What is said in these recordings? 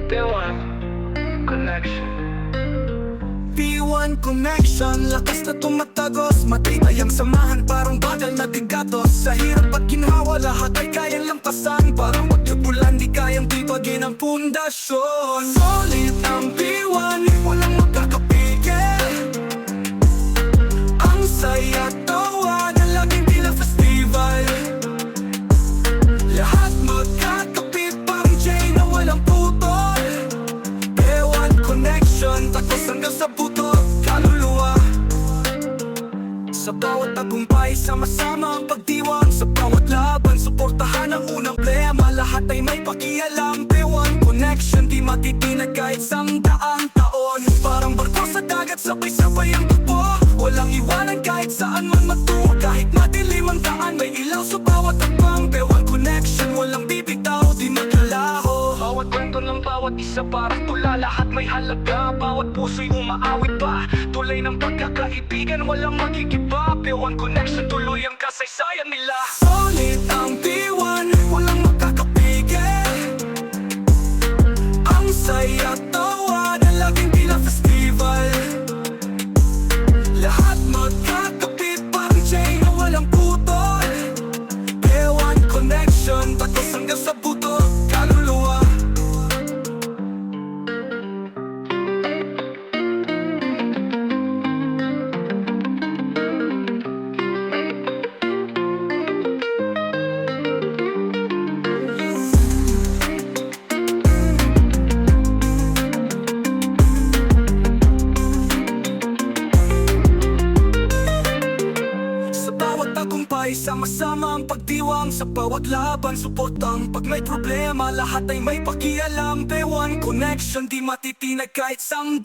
P1 Connection. P1 Connection, lakas na tumatagos, matibay ang samahan, parang bagal na bigatos. Sa hirap at ginhawa, lahat ay kayang lampasan, parang magtubulan, di kayang tibagin ang pundasyon. Solid ang P1, walang magkakapigil. Ang saya tawa na laging tila festival. Lahat magkakapit, parang chain na walang putol. P1 Connection, takos hanggang sa buto, kaluluwa. Sa bawat tagumpay, sama-sama ang pagdiwang. Sa bawat laban, suportahan ang unang plema. Lahat ay may pakialam. P1 Connection, di matitinag kahit 100 taon. Parang barko sa dagat, sabay-sabay ang tupo. Walang iwanan kahit saan man magtungo. Kahit madilim ang daan, may ilaw sa bawat hakbang. P1 Connection, walang bibitaw, di maglalaho. Bawat kwento ng bawat isa parang tula. Lahat may halaga, bawat puso'y umaawit pa. Tulay ng pagkakaibigan, walang magigiba. P1 Connection, tuloy ang kasaysayan nila. Solid ang P1, walang makakapigil. Ang saya tawa na laging tila festival. Lahat magkakapit, parang chain na walang putol. P1 Connection, takos hanggang sa buto, kaluluwa. Sama-sama ang pagdiwang, sa bawat laban suportang. Pag may problema, lahat ay may pakialam. P1 Connection, di matitinag kahit 100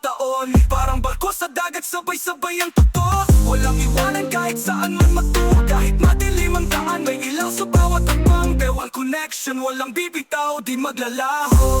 taon. Parang barko sa dagat, sabay-sabay ang tutok. Walang iwanan kahit saan man magtungo. Kahit madilim ang daan, may ilaw sa bawat hakbang. P1 Connection, walang bibitaw, di maglalaho.